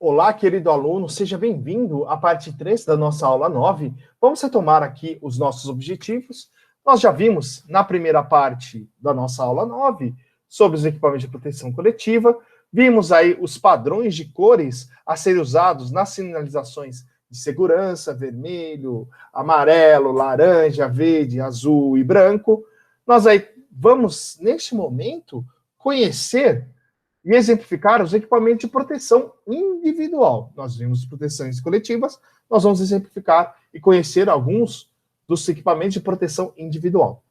Olá, querido aluno, seja bem-vindo à parte 3 da nossa aula 9. Vamos retomar aqui os nossos objetivos. Nós já vimos na primeira parte da nossa aula 9 sobre os equipamentos de proteção coletiva, vimos aí os padrões de cores a serem usados nas sinalizações de segurança, vermelho, amarelo, laranja, verde, azul e branco. Nós aí vamos, neste momento, conhecer e exemplificar os equipamentos de proteção individual. Nós vimos proteções coletivas, nós vamos exemplificar e conhecer alguns dos equipamentos de proteção individual.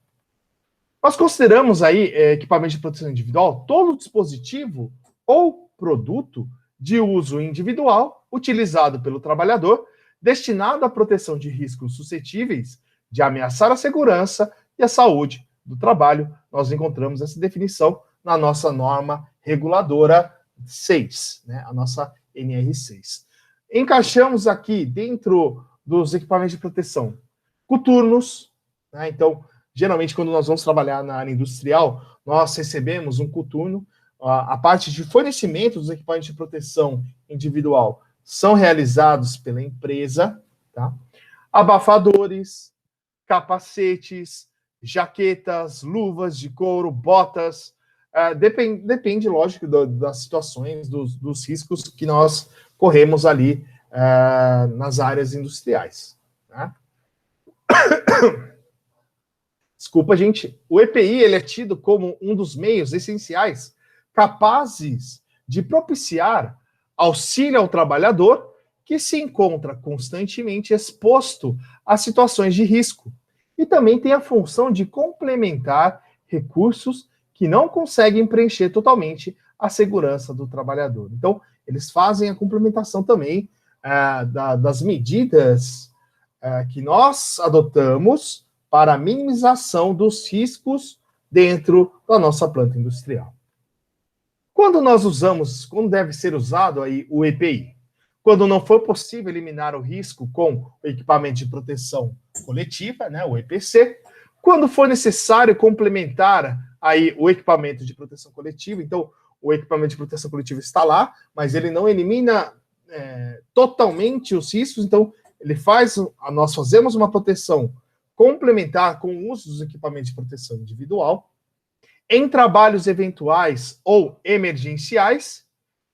Nós consideramos aí equipamento de proteção individual todo dispositivo ou produto de uso individual utilizado pelo trabalhador destinado à proteção de riscos suscetíveis de ameaçar a segurança e a saúde do trabalho. Nós encontramos essa definição na nossa norma reguladora 6, né? A nossa NR6. Encaixamos aqui dentro dos equipamentos de proteção coturnos, né? Então, geralmente, quando nós vamos trabalhar na área industrial, nós recebemos um coturno. A parte de fornecimento dos equipamentos de proteção individual são realizados pela empresa, tá? Abafadores, capacetes, jaquetas, luvas de couro, botas. Depende, lógico, das situações, dos riscos que nós corremos ali nas áreas industriais. Né? Desculpa, gente. O EPI ele é tido como um dos meios essenciais capazes de propiciar auxílio ao trabalhador que se encontra constantemente exposto a situações de risco e também tem a função de complementar recursos que não conseguem preencher totalmente a segurança do trabalhador. Então, eles fazem a complementação também das medidas que nós adotamos para a minimização dos riscos dentro da nossa planta industrial. Quando deve ser usado aí o EPI? Quando não for possível eliminar o risco com o equipamento de proteção coletiva, né, o EPC, quando for necessário complementar aí o equipamento de proteção coletiva, então o equipamento de proteção coletiva está lá, mas ele não elimina totalmente os riscos, então nós fazemos uma proteção complementar com o uso dos equipamentos de proteção individual, em trabalhos eventuais ou emergenciais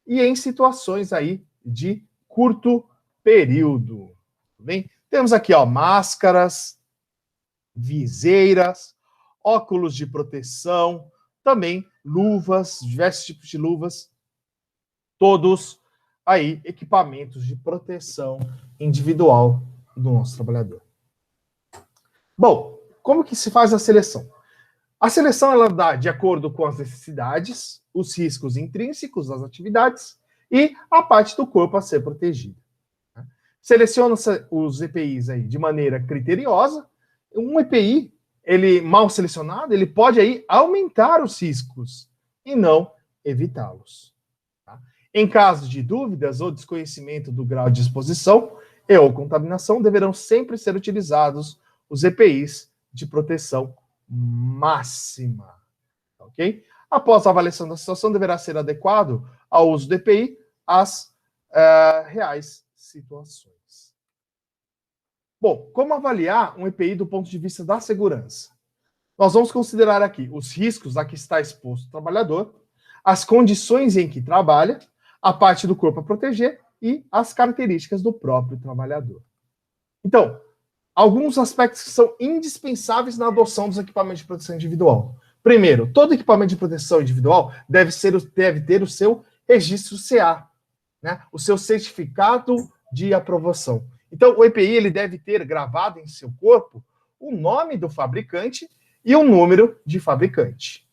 e em situações aí de curto período. Tudo bem? Temos aqui, ó, máscaras, viseiras, óculos de proteção, também luvas, diversos tipos de luvas, todos aí equipamentos de proteção individual do nosso trabalhador. Bom, como que se faz a seleção? A seleção ela dá de acordo com as necessidades, os riscos intrínsecos das atividades e a parte do corpo a ser protegida. Seleciona-se os EPIs aí de maneira criteriosa. Um EPI, ele mal selecionado, ele pode aí aumentar os riscos e não evitá-los. Tá? Em caso de dúvidas ou desconhecimento do grau de exposição e ou contaminação, deverão sempre ser utilizados os EPIs de proteção máxima, ok? Após a avaliação da situação, deverá ser adequado ao uso do EPI às reais situações. Bom, como avaliar um EPI do ponto de vista da segurança? Nós vamos considerar aqui os riscos a que está exposto o trabalhador, as condições em que trabalha, a parte do corpo a proteger e as características do próprio trabalhador. Então, alguns aspectos que são indispensáveis na adoção dos equipamentos de proteção individual. Primeiro, todo equipamento de proteção individual deve ter o seu registro CA, né? O seu certificado de aprovação. Então, o EPI ele deve ter gravado em seu corpo o nome do fabricante e o número de fabricante.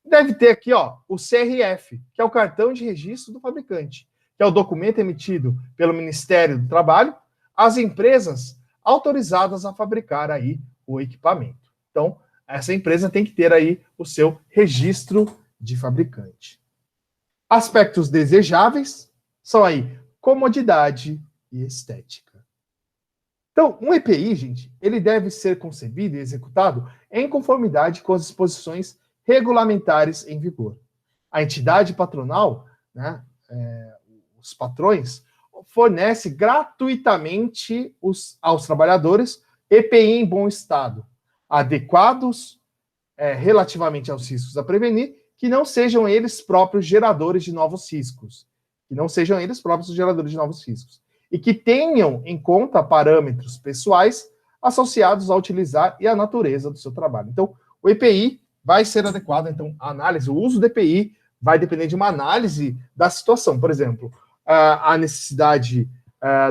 Deve ter aqui, ó, o CRF, que é o cartão de registro do fabricante, que é o documento emitido pelo Ministério do Trabalho às empresas autorizadas a fabricar aí o equipamento. Então, essa empresa tem que ter aí o seu registro de fabricante. Aspectos desejáveis são aí comodidade e estética. Então, um EPI, gente, ele deve ser concebido e executado em conformidade com as disposições regulamentares em vigor. A entidade patronal, né, os patrões, fornece gratuitamente aos trabalhadores EPI em bom estado, adequados relativamente aos riscos a prevenir, que não sejam eles próprios geradores de novos riscos. E que tenham em conta parâmetros pessoais associados a utilizar e a natureza do seu trabalho. Então, o EPI vai ser adequado. Então, a análise, o uso do EPI vai depender de uma análise da situação. Por exemplo, a necessidade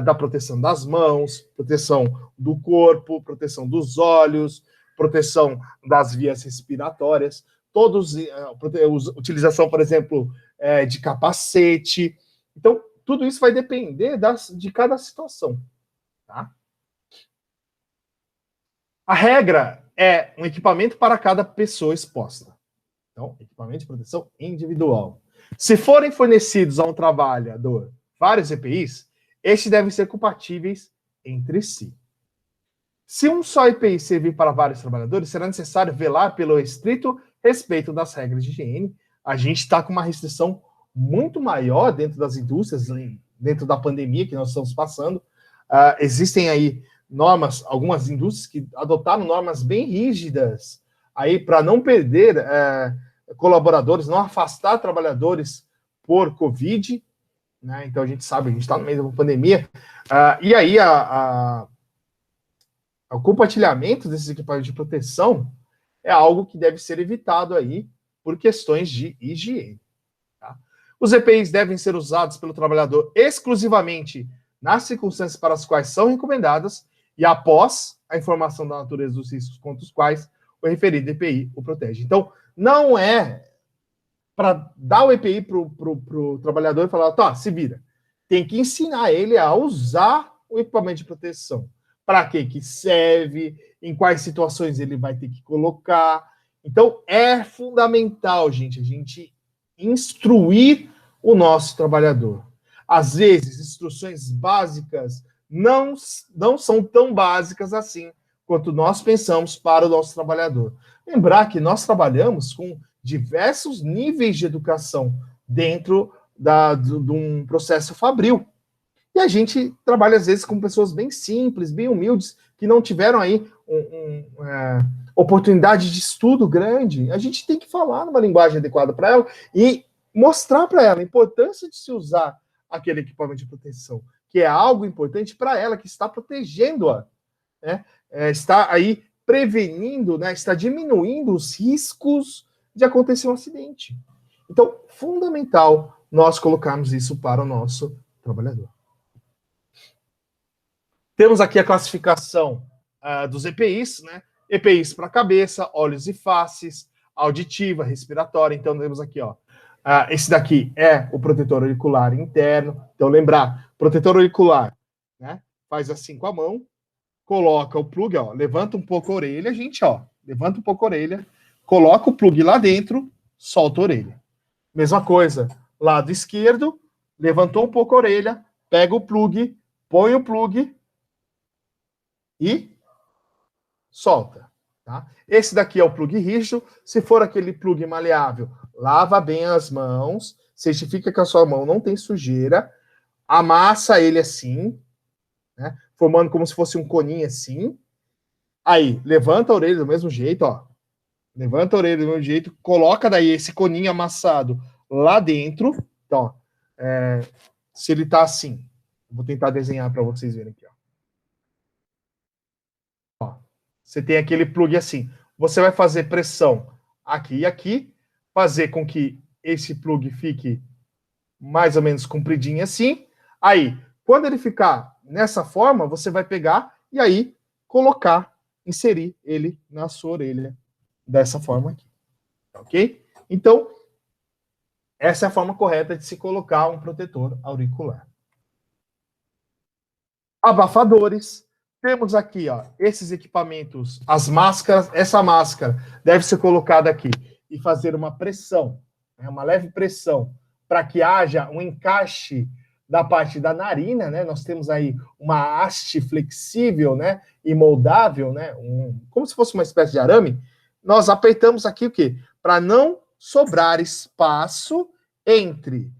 da proteção das mãos, proteção do corpo, proteção dos olhos, proteção das vias respiratórias, utilização, por exemplo, de capacete. Então, tudo isso vai depender de cada situação. Tá? A regra é um equipamento para cada pessoa exposta. Então, equipamento de proteção individual. Se forem fornecidos a um trabalhador vários EPIs, estes devem ser compatíveis entre si. Se um só EPI servir para vários trabalhadores, será necessário velar pelo estrito respeito das regras de higiene. A gente está com uma restrição muito maior dentro das indústrias, dentro da pandemia que nós estamos passando. Existem aí normas, algumas indústrias que adotaram normas bem rígidas aí para não perder colaboradores, não afastar trabalhadores por Covid, né? Então a gente sabe, a gente está no meio de uma pandemia, e aí o compartilhamento desses equipamentos de proteção é algo que deve ser evitado aí por questões de higiene. Tá? Os EPIs devem ser usados pelo trabalhador exclusivamente nas circunstâncias para as quais são recomendadas e após a informação da natureza dos riscos contra os quais o referido EPI o protege. Então, não é para dar o EPI para o trabalhador e falar, tá, se vira. Tem que ensinar ele a usar o equipamento de proteção. Para que serve, em quais situações ele vai ter que colocar. Então, é fundamental, gente, a gente instruir o nosso trabalhador. Às vezes, instruções básicas não são tão básicas assim quanto nós pensamos para o nosso trabalhador. Lembrar que nós trabalhamos com diversos níveis de educação dentro de um processo fabril. E a gente trabalha, às vezes, com pessoas bem simples, bem humildes, que não tiveram aí oportunidade de estudo grande. A gente tem que falar numa linguagem adequada para ela e mostrar para ela a importância de se usar aquele equipamento de proteção, que é algo importante para ela, que está protegendo-a, né? Está aí prevenindo, né? Está diminuindo os riscos de acontecer um acidente. Então, fundamental nós colocarmos isso para o nosso trabalhador. Temos aqui a classificação dos EPIs, né? EPIs para cabeça, olhos e faces, auditiva, respiratória. Então, temos aqui, ó. Esse daqui é o protetor auricular interno. Então, lembrar, protetor auricular, né? Faz assim com a mão, coloca o plug, ó, levanta um pouco a orelha, gente, ó. Levanta um pouco a orelha, coloca o plug lá dentro, solta a orelha. Mesma coisa, lado esquerdo, levantou um pouco a orelha, pega o plug, põe o plug e solta. Tá? Esse daqui é o plug rígido. Se for aquele plug maleável, lava bem as mãos, certifica que a sua mão não tem sujeira, amassa ele assim, né, formando como se fosse um coninho assim. Aí, levanta a orelha do mesmo jeito, ó. Levanta a orelha do mesmo jeito, coloca daí esse coninho amassado lá dentro. Então, se ele tá assim, vou tentar desenhar para vocês verem aqui, ó. Você tem aquele plug assim. Você vai fazer pressão aqui e aqui, fazer com que esse plug fique mais ou menos compridinho assim. Aí, quando ele ficar nessa forma, você vai pegar e aí colocar, inserir ele na sua orelha dessa forma aqui. Ok? Então, essa é a forma correta de se colocar um protetor auricular. Abafadores. Temos aqui, ó, esses equipamentos, as máscaras. Essa máscara deve ser colocada aqui e fazer uma pressão, né, uma leve pressão, para que haja um encaixe da parte da narina, né? Nós temos aí uma haste flexível, né, e moldável, né, como se fosse uma espécie de arame. Nós apertamos aqui o quê? Para não sobrar espaço entre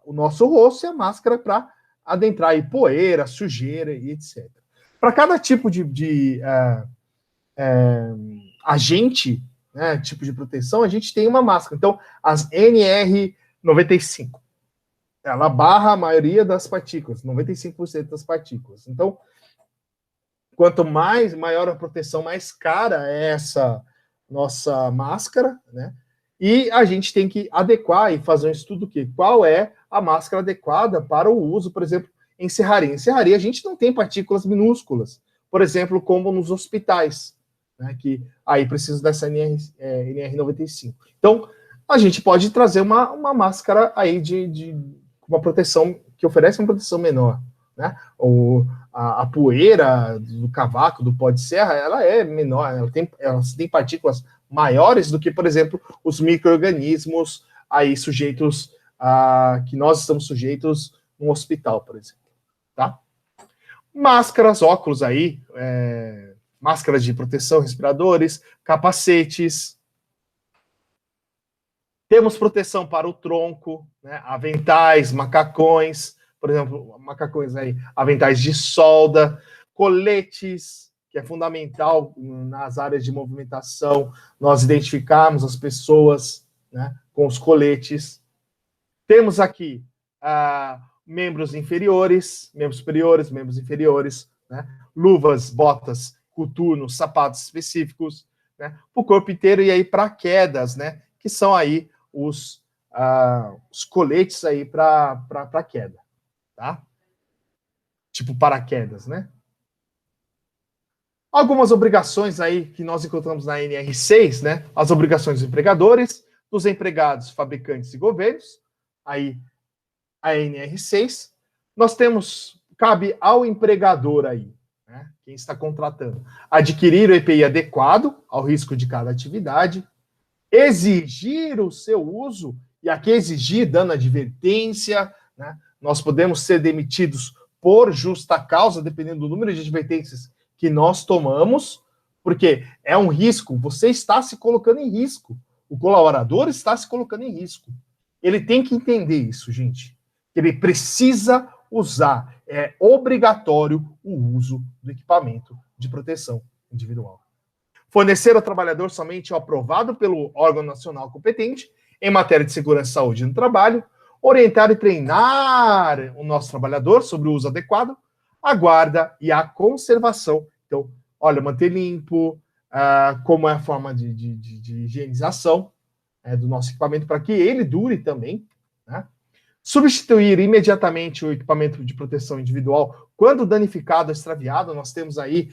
o nosso rosto e a máscara para adentrar aí poeira, sujeira e etc. Para cada tipo de agente, né, tipo de proteção, a gente tem uma máscara. Então, as NR95, ela barra a maioria das partículas, 95% das partículas. Então, quanto maior a proteção, mais cara é essa nossa máscara, né? E a gente tem que adequar e fazer um estudo qual é a máscara adequada para o uso, por exemplo, em serraria. Em serraria a gente não tem partículas minúsculas, por exemplo, como nos hospitais, né, que aí precisa dessa NR95. Então, a gente pode trazer uma máscara aí de uma proteção que oferece uma proteção menor, né? Ou a poeira do cavaco, do pó de serra, ela é menor, ela tem partículas maiores do que, por exemplo, os micro-organismos aí sujeitos que nós estamos sujeitos no hospital, por exemplo, tá? Máscaras, óculos aí, máscaras de proteção, respiradores, capacetes. Temos proteção para o tronco, né? Aventais, macacões, por exemplo, macacões aí, aventais de solda, coletes, que é fundamental nas áreas de movimentação, nós identificarmos as pessoas, né, com os coletes. Temos aqui membros inferiores, membros superiores, membros inferiores, né, luvas, botas, coturnos, sapatos específicos, né, para o corpo inteiro, e aí para quedas, né, que são aí os coletes aí para queda, tá? Tipo paraquedas, né? Algumas obrigações aí que nós encontramos na NR6, né? As obrigações dos empregadores, dos empregados, fabricantes e governos, aí a NR6. Nós temos, cabe ao empregador aí, né? Quem está contratando, adquirir o EPI adequado ao risco de cada atividade, exigir o seu uso, e aqui exigir dando advertência, né? Nós podemos ser demitidos por justa causa, dependendo do número de advertências que nós tomamos, porque é um risco, você está se colocando em risco, o colaborador está se colocando em risco. Ele tem que entender isso, gente. Ele precisa usar, é obrigatório o uso do equipamento de proteção individual. Fornecer ao trabalhador somente o aprovado pelo órgão nacional competente em matéria de segurança e saúde no trabalho, orientar e treinar o nosso trabalhador sobre o uso adequado, a guarda e a conservação. Então, olha, manter limpo, como é a forma de higienização do nosso equipamento para que ele dure também, né? Substituir imediatamente o equipamento de proteção individual quando danificado ou extraviado. Nós temos aí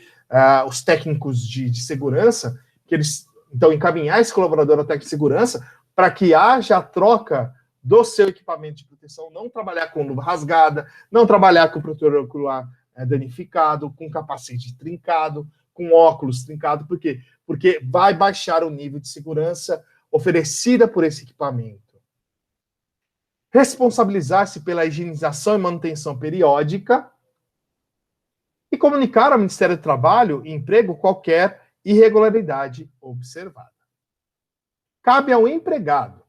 os técnicos de segurança, que eles, então, encaminhar esse colaborador ao técnico de segurança para que haja a troca do seu equipamento de proteção, não trabalhar com luva rasgada, não trabalhar com protetor ocular danificado, com capacete trincado, com óculos trincado. Por quê? Porque vai baixar o nível de segurança oferecida por esse equipamento. Responsabilizar-se pela higienização e manutenção periódica e comunicar ao Ministério do Trabalho e Emprego qualquer irregularidade observada. Cabe ao empregado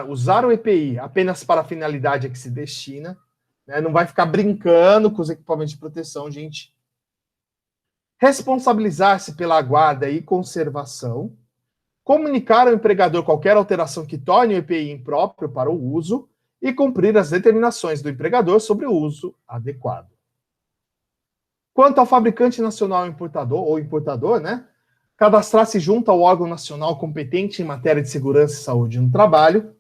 usar o EPI apenas para a finalidade a que se destina, né? Não vai ficar brincando com os equipamentos de proteção, gente. Responsabilizar-se pela guarda e conservação, comunicar ao empregador qualquer alteração que torne o EPI impróprio para o uso e cumprir as determinações do empregador sobre o uso adequado. Quanto ao fabricante nacional importador, né, cadastrar-se junto ao órgão nacional competente em matéria de segurança e saúde no trabalho,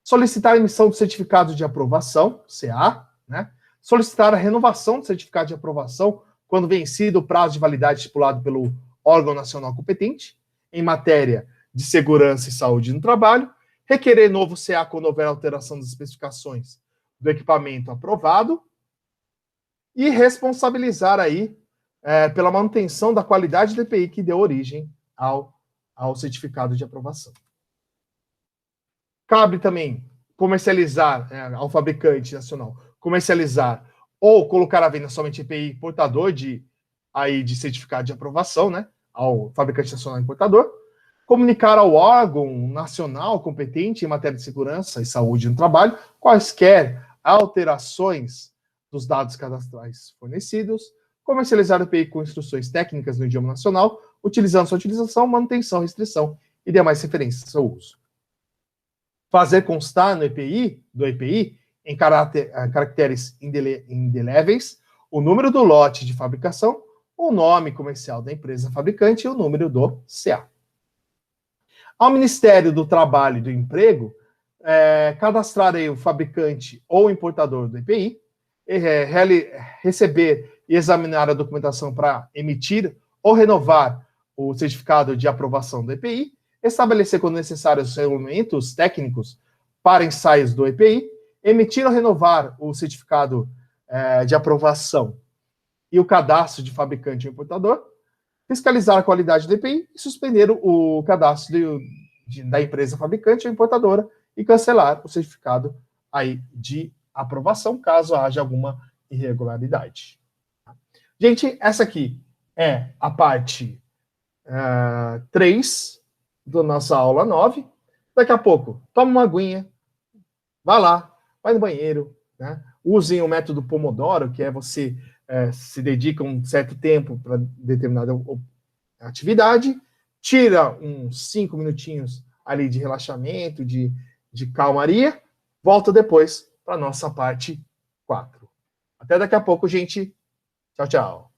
solicitar a emissão do certificado de aprovação, CA, né, solicitar a renovação do certificado de aprovação quando vencido o prazo de validade estipulado pelo órgão nacional competente em matéria de segurança e saúde no trabalho, requerer novo CA quando houver alteração das especificações do equipamento aprovado e responsabilizar aí pela manutenção da qualidade do EPI que deu origem ao certificado de aprovação. Cabe também comercializar, ao fabricante nacional, comercializar ou colocar à venda somente EPI portador de certificado de aprovação, né, ao fabricante nacional importador, Comunicar ao órgão nacional competente em matéria de segurança e saúde no trabalho quaisquer alterações dos dados cadastrais fornecidos. Comercializar o EPI com instruções técnicas no idioma nacional, utilizando sua utilização, manutenção, restrição e demais referências ao seu uso. Fazer constar no EPI, em caracteres indeléveis, o número do lote de fabricação, o nome comercial da empresa fabricante e o número do CA. Ao Ministério do Trabalho e do Emprego, cadastrar aí o fabricante ou importador do EPI, receber e examinar a documentação para emitir ou renovar o certificado de aprovação do EPI, estabelecer, quando necessário, os regulamentos técnicos para ensaios do EPI, emitir ou renovar o certificado de aprovação e o cadastro de fabricante ou importador, fiscalizar a qualidade do EPI e suspender o cadastro da empresa fabricante ou importadora e cancelar o certificado aí de aprovação, caso haja alguma irregularidade. Gente, essa aqui é a parte 3 da nossa aula 9. Daqui a pouco, toma uma aguinha, vai lá, vai no banheiro, né? Usem o método Pomodoro, que é você se dedica um certo tempo para determinada atividade, tira uns 5 minutinhos ali de relaxamento, de calmaria, volta depois para a nossa parte 4. Até daqui a pouco, gente. Tchau, tchau.